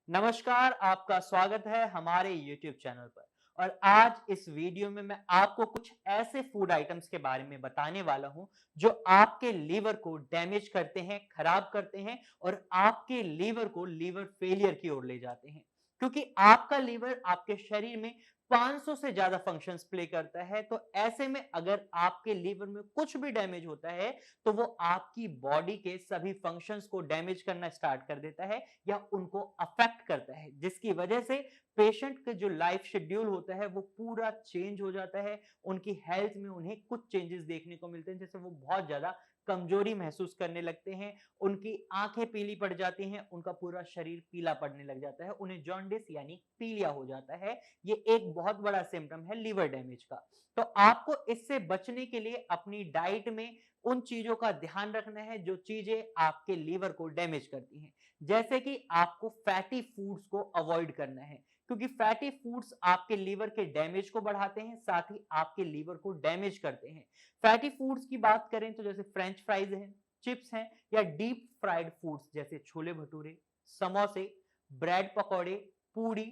नमस्कार, आपका स्वागत है हमारे YouTube चैनल पर। और आज इस वीडियो में मैं आपको कुछ ऐसे फूड आइटम्स के बारे में बताने वाला हूं जो आपके लीवर को डैमेज करते हैं, खराब करते हैं और आपके लीवर को लीवर फेलियर की ओर ले जाते हैं। क्योंकि आपका लीवर आपके शरीर में 500 से ज्यादा फंक्शंस प्ले करता है, तो ऐसे में अगर आपके लीवर में कुछ भी डैमेज होता है तो वो आपकी बॉडी के सभी फंक्शंस को डैमेज करना स्टार्ट कर देता है या उनको अफेक्ट करता है, जिसकी वजह से पेशेंट का जो लाइफ शेड्यूल होता है वो पूरा चेंज हो जाता है। उनकी हेल्थ में उन्हें कुछ चेंजेस देखने को मिलते हैं, जैसे वो बहुत ज्यादा कमजोरी महसूस करने लगते हैं, उनकी आंखें पीली पड़ जाती हैं, उनका पूरा शरीर पीला पड़ने लग जाता है, उन्हें जॉन्डिस यानी पीलिया हो जाता है। ये एक बहुत बड़ा सिम्टम है लीवर डैमेज का। तो आपको इससे बचने के लिए अपनी डाइट में उन चीजों का ध्यान रखना है जो चीजें आपके लीवर को डैमेज करती हैं। जैसे कि आपको फैटी फूड्स को अवॉइड करना है, क्योंकि फैटी फूड्स आपके लीवर के डैमेज को बढ़ाते हैं, साथ ही आपके लीवर को डैमेज करते हैं। फैटी फूड्स की बात करें तो जैसे फ्रेंच फ्राइज हैं, चिप्स हैं या डीप फ्राइड फूड्स जैसे छोले भटूरे, समोसे, ब्रेड पकौड़े, पूड़ी,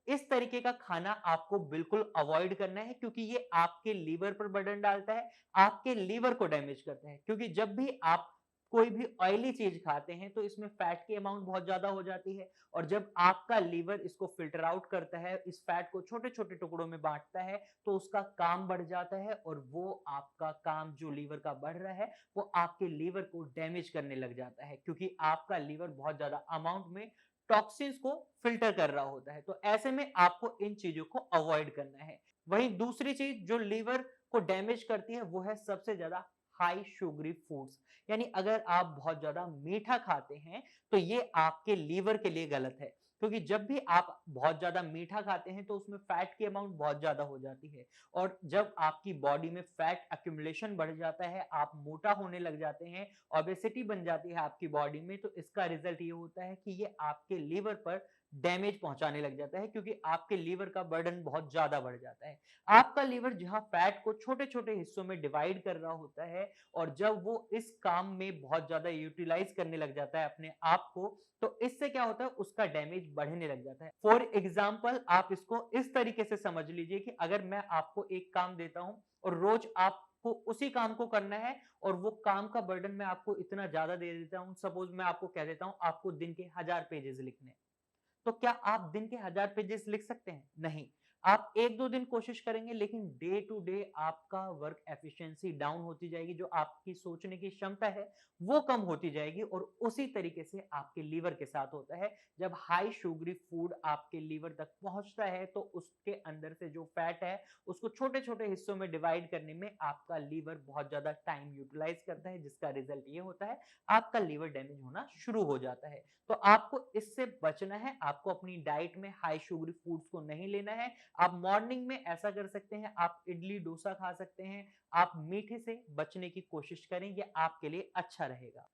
इस तरीके का खाना आपको बिल्कुल अवॉइड करना है, क्योंकि ये आपके लीवर पर बर्डन डालता है, आपके लीवर को डैमेज करता है। क्योंकि जब भी आप कोई भी ऑयली चीज खाते हैं तो इसमें फैट की अमाउंट बहुत ज्यादा हो जाती है, और जब आपका लीवर इसको फिल्टर आउट करता है, इस फैट को छोटे छोटे टुकड़ों में बांटता है, तो उसका काम बढ़ जाता है, और वो आपका काम जो लीवर का बढ़ रहा है वो आपके लीवर को डैमेज करने लग जाता है, क्योंकि आपका लीवर बहुत ज्यादा अमाउंट में टॉक्सिन्स को फिल्टर कर रहा होता है। तो ऐसे में आपको इन चीजों को अवॉइड करना है। वहीं दूसरी चीज जो लीवर को डैमेज करती है वो है सबसे ज्यादा हाई शुगरी फूड्स। यानी अगर आप बहुत ज्यादा मीठा खाते हैं तो ये आपके लीवर के लिए गलत है, क्योंकि जब भी आप बहुत ज्यादा मीठा खाते हैं तो उसमें फैट की अमाउंट बहुत ज्यादा हो जाती है, और जब आपकी बॉडी में फैट एक्यूमुलेशन बढ़ जाता है, आप मोटा होने लग जाते हैं, ओबेसिटी बन जाती है आपकी बॉडी में, तो इसका रिजल्ट ये होता है कि ये आपके लीवर पर डैमेज पहुंचाने लग जाता है, क्योंकि आपके लीवर का बर्डन बहुत ज्यादा बढ़ जाता है। आपका लीवर जहां फैट को छोटे छोटे हिस्सों में डिवाइड कर रहा होता है, और जब वो इस काम में बहुत ज्यादा यूटिलाइज करने लग जाता है अपने आप को, तो इससे क्या होता है, उसका डैमेज बढ़ने लग जाता है। फॉर एग्जाम्पल आप इसको इस तरीके से समझ लीजिए कि अगर मैं आपको एक काम देता हूं और रोज आपको उसी काम को करना है, और वो काम का बर्डन मैं आपको इतना ज्यादा दे देता हूं, सपोज मैं आपको कह देता हूं आपको दिन के 1000 पेजेस लिखने हैं, तो क्या आप दिन के 1000 पेजेस लिख सकते हैं? नहीं। आप 1-2 दिन कोशिश करेंगे, लेकिन डे टू डे आपका वर्क एफिशिएंसी डाउन होती जाएगी, जो आपकी सोचने की क्षमता है वो कम होती जाएगी, और उसी तरीके से आपके लीवर के साथ होता है। जब हाई शुगरी फूड आपके लीवर तक पहुंचता है तो उसके अंदर से जो फैट है उसको छोटे छोटे हिस्सों में डिवाइड करने में आपका लीवर बहुत ज्यादा टाइम यूटिलाइज करता है, जिसका रिजल्ट ये होता है आपका लीवर डैमेज होना शुरू हो जाता है। तो आपको इससे बचना है, आपको अपनी डाइट में हाई शुगरी फूड्स को नहीं लेना है। आप मॉर्निंग में ऐसा कर सकते हैं, आप इडली डोसा खा सकते हैं, आप मीठे से बचने की कोशिश करें, ये आपके लिए अच्छा रहेगा।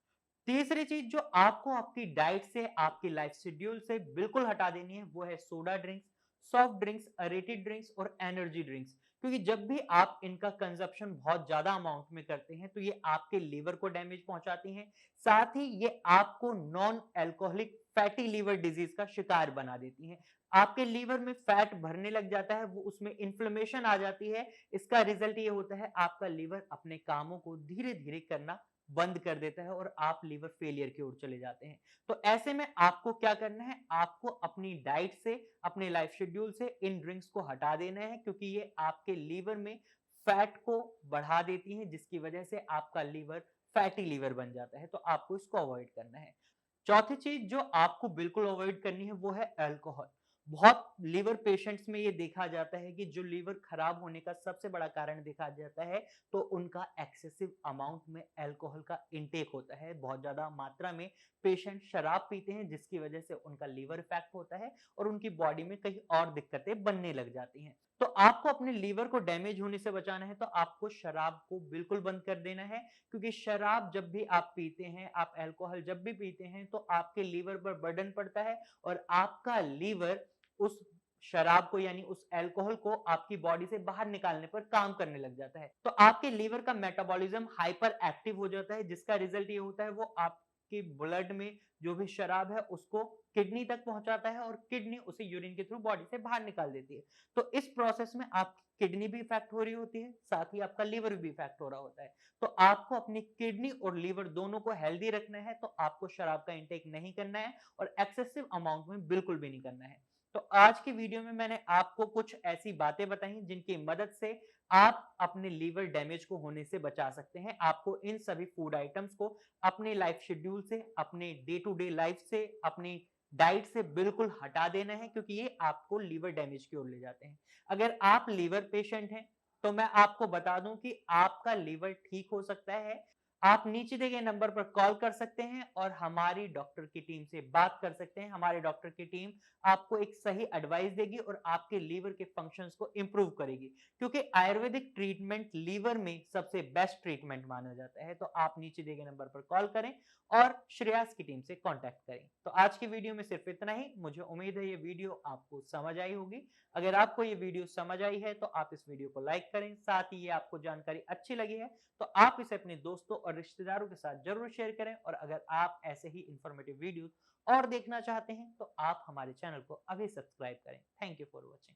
तीसरी चीज जो आपको आपकी डाइट से, आपकी लाइफ शेड्यूल से बिल्कुल हटा देनी है वो है soda drinks, soft drinks, aerated drinks और एनर्जी ड्रिंक्स। क्योंकि जब भी आप इनका कंजप्शन बहुत ज्यादा अमाउंट में करते हैं तो ये आपके लीवर को डैमेज पहुंचाती हैं, साथ ही ये आपको non alcoholic fatty liver disease का शिकार बना देती हैं। आपके लीवर में फैट भरने लग जाता है, वो उसमें इन्फ्लेमेशन आ जाती है। इसका रिजल्ट ये होता है आपका लीवर अपने कामों को धीरे धीरे करना बंद कर देता है, और आप लीवर फेलियर की ओर चले जाते हैं। तो ऐसे में आपको क्या करना है, आपको अपनी डाइट से, अपने लाइफ शेड्यूल से इन ड्रिंक्स को हटा देना है, क्योंकि ये आपके लीवर में फैट को बढ़ा देती हैं, जिसकी वजह से आपका लीवर फैटी लीवर बन जाता है। तो आपको इसको अवॉइड करना है। चौथी चीज जो आपको बिल्कुल अवॉइड करनी है वो है अल्कोहल। बहुत लीवर पेशेंट्स में ये देखा जाता है कि जो लीवर खराब होने का सबसे बड़ा कारण देखा जाता है, तो उनका एक्सेसिव अमाउंट में अल्कोहल का इंटेक होता है। बहुत ज्यादा मात्रा में पेशेंट शराब पीते हैं, जिसकी वजह से उनका लीवर इफेक्ट होता है और उनकी बॉडी में कई और दिक्कतें बनने लग जाती हैं। तो आपको अपने लीवर को डैमेज होने से बचाना है, तो आपको शराब को बिल्कुल बंद कर देना है, क्योंकि शराब जब भी आप पीते हैं, आप अल्कोहल जब भी पीते हैं, तो आपके लीवर पर बर्डन पड़ता है, और आपका लीवर उस शराब को यानी उस अल्कोहल को आपकी बॉडी से बाहर निकालने पर काम करने लग जाता है। तो आपके लीवर का मेटाबॉलिज्म हाइपर एक्टिव हो जाता है, जिसका रिजल्ट ये होता है वो आप आपके ब्लड में जो भी शराब है उसको किडनी तक पहुंचाता है और किडनी उसे यूरिन के थ्रू बॉडी से बाहर निकाल देती है। तो इस प्रोसेस में आपकी किडनी भी इफेक्ट हो रही होती है, साथ ही आपका लीवर भी इफेक्ट हो रहा होता है। तो आपको अपनी किडनी और लीवर दोनों को हेल्दी रखना है, तो आपको शराब का इंटेक नहीं करना है और एक्सेसिव अमाउंट में बिल्कुल भी नहीं करना है। तो आज की वीडियो में मैंने आपको कुछ ऐसी बातें बताई जिनकी मदद से आप अपने लीवर डैमेज को होने से बचा सकते हैं। आपको इन सभी फूड आइटम्स को अपने लाइफ शेड्यूल से, अपने डे टू डे लाइफ से, अपनी डाइट से बिल्कुल हटा देना है, क्योंकि ये आपको लीवर डैमेज की ओर ले जाते हैं। अगर आप लीवर पेशेंट हैं, तो मैं आपको बता दूं कि आपका लीवर ठीक हो सकता है। आप नीचे दिए गए नंबर पर कॉल कर सकते हैं और हमारी डॉक्टर की टीम से बात कर सकते हैं। हमारे डॉक्टर की टीम आपको एक सही एडवाइस देगी और आपके लीवर के फंक्शंस को इंप्रूव करेगी, क्योंकि आयुर्वेदिक ट्रीटमेंट लीवर में सबसे बेस्ट ट्रीटमेंट माना जाता है। तो आप नीचे दिए गए नंबर पर कॉल करें और श्रेयस की टीम से कांटेक्ट करें। तो आज की वीडियो में सिर्फ इतना ही। मुझे उम्मीद है ये वीडियो आपको समझ आई होगी। अगर आपको ये वीडियो समझ आई है तो आप इस वीडियो को लाइक करें। साथ ही ये आपको जानकारी अच्छी लगी है तो आप इसे अपने दोस्तों और रिश्तेदारों के साथ जरूर शेयर करें। और अगर आप ऐसे ही इंफॉर्मेटिव वीडियोस और देखना चाहते हैं तो आप हमारे चैनल को अभी सब्सक्राइब करें। Thank you for watching.